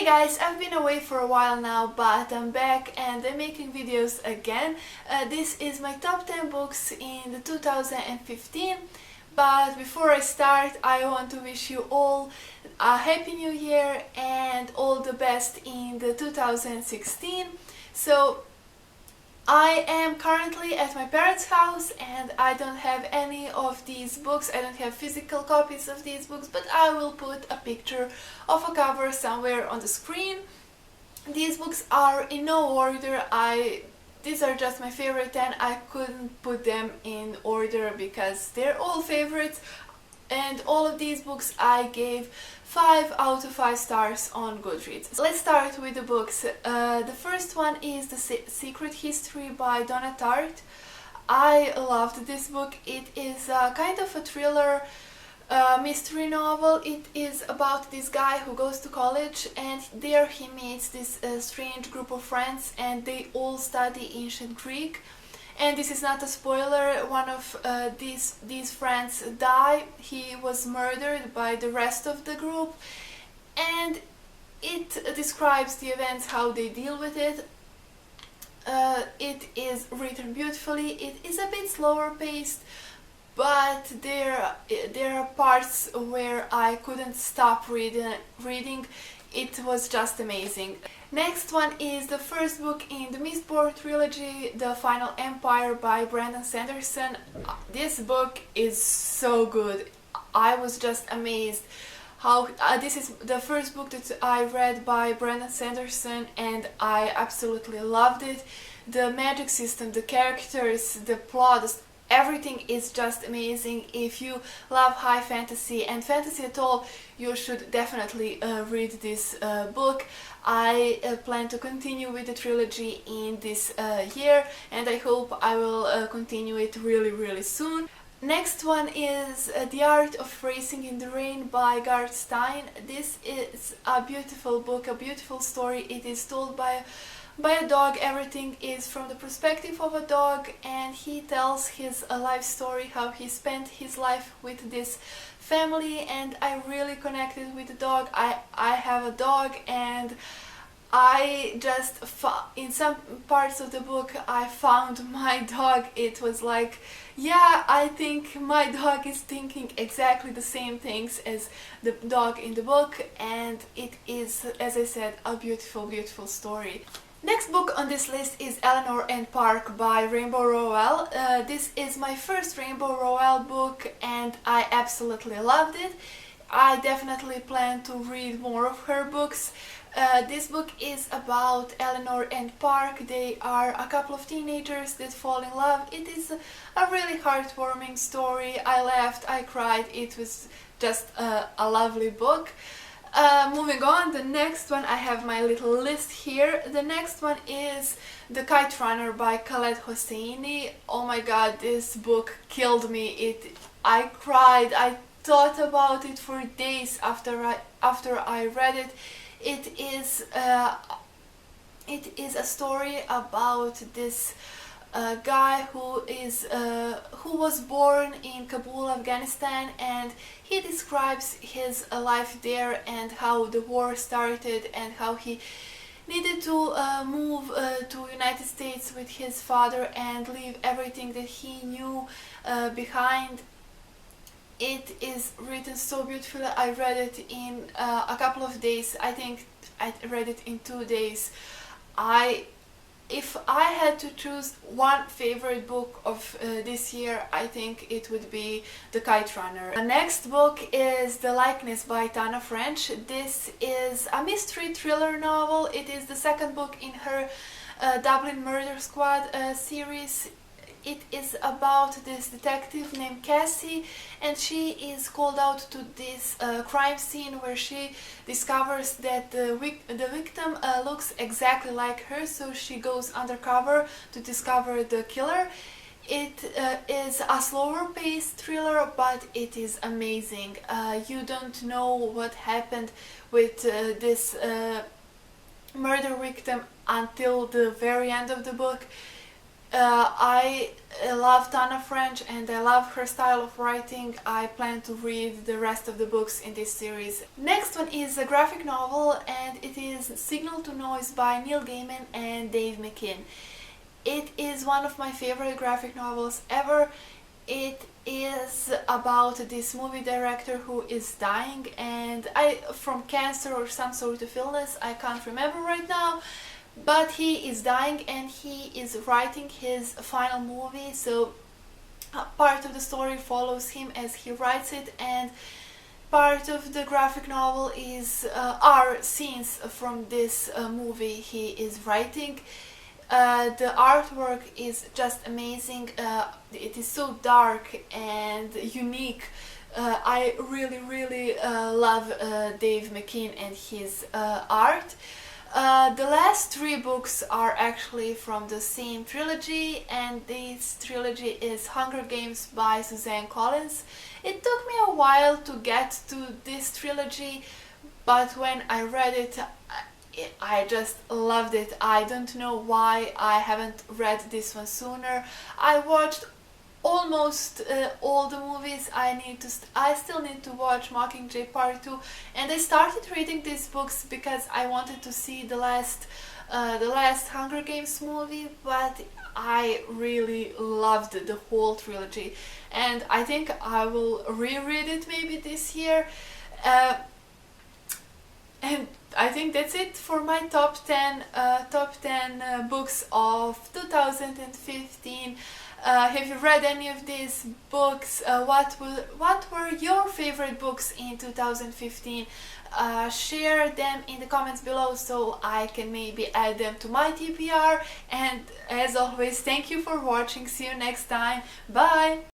Hey guys, I've been away for a while now, but I'm back and I'm making videos again. This is my top 10 books in the 2015, but before I start I want to wish you all a happy new year and all the best in the 2016. So I am currently at my parents' house and I don't have any of these books. I don't have physical copies of these books, but I will put a picture of a cover somewhere on the screen. These books are in no order. These are just my favorite 10. I couldn't put them in order because they're all favorites. And all of these books I gave 5 out of 5 stars on Goodreads. Let's start with the books. The first one is The Secret History by Donna Tartt. I loved this book. It is kind of a thriller mystery novel. It is about this guy who goes to college and there he meets this strange group of friends and they all study ancient Greek. And this is not a spoiler, one of these friends died. He was murdered by the rest of the group, and it describes the events, how they deal with it. It is written beautifully. It is a bit slower paced, but there are parts where I couldn't stop reading. It was just amazing. Next one is the first book in the Mistborn trilogy, The Final Empire by Sanderson. This book is so good. I was just amazed how this is the first book that I read by Sanderson and I absolutely loved it. The magic system, the characters, the plot, everything is just amazing. If you love high fantasy and fantasy at all, you should definitely read this book. I plan to continue with the trilogy in this year and I hope I will continue it really soon. Next one is The Art of Racing in the Rain by Garth Stein. This is a beautiful book, a beautiful story. It is told by a dog. Everything is from the perspective of a dog and he tells his life story, how he spent his life with this family, and I really connected with the dog. I have a dog and I just in some parts of the book I found my dog. It was like, yeah, I think my dog is thinking exactly the same things as the dog in the book, and it is, as I said, a beautiful story. Next book on this list is Eleanor Park by Rowell. This is my first Rowell book and I absolutely loved it. I definitely plan to read more of her books. This book is about Eleanor and Park. They are a couple of teenagers that fall in love. It is a really heartwarming story. I laughed, I cried. It was just a lovely book. Moving on, the next one, I have my little list here. The next one is The Kite Runner by Khaled Hosseini. Oh my god, this book killed me. I cried. I thought about it for days after I read it. It is a story about this guy who was born in Kabul, Afghanistan, and he describes his life there and how the war started and how he needed to move to United States with his father and leave everything that he knew behind. It is written so beautifully. I read it in a couple of days. I think I read it in 2 days. If I had to choose one favorite book of this year, I think it would be The Kite Runner. The next book is The Likeness by Tana. This is a mystery thriller novel. It is the second book in her Dublin Murder Squad series. It is about this detective named Cassie, and she is called out to this crime scene where she discovers that the victim looks exactly like her, so she goes undercover to discover the killer. It is a slower paced thriller, but it is amazing. You don't know what happened with this murder victim until the very end of the book. I love Tana French and I love her style of writing. I plan to read the rest of the books in this series. Next one is a graphic novel, and it is Signaltonoise by Neil Gaiman and Dave McKean. It is one of my favorite graphic novels ever. It is about this movie director who is dying and from cancer or some sort of illness, I can't remember right now. But he is dying and he is writing his final movie, so part of the story follows him as he writes it, and part of the graphic novel are scenes from this movie he is writing. The artwork is just amazing. It is so dark and unique. I really love Dave McKean and his art. The last 3 books are actually from the same trilogy, and this trilogy is Hunger Games by Suzanne Collins. It took me a while to get to this trilogy, but when I read it, I just loved it. I don't know why I haven't read this one sooner. I watched almost all the movies. I still need to watch Mockingjay Part 2, and I started reading these books because I wanted to see the last Hunger Games movie, but I really loved the whole trilogy, and I think I will reread it maybe this year. And I think that's it for my top 10 books of 2015. Have you read any of these books? What were your favorite books in 2015? Share them in the comments below so I can maybe add them to my TBR. And as always, thank you for watching. See you next time. Bye!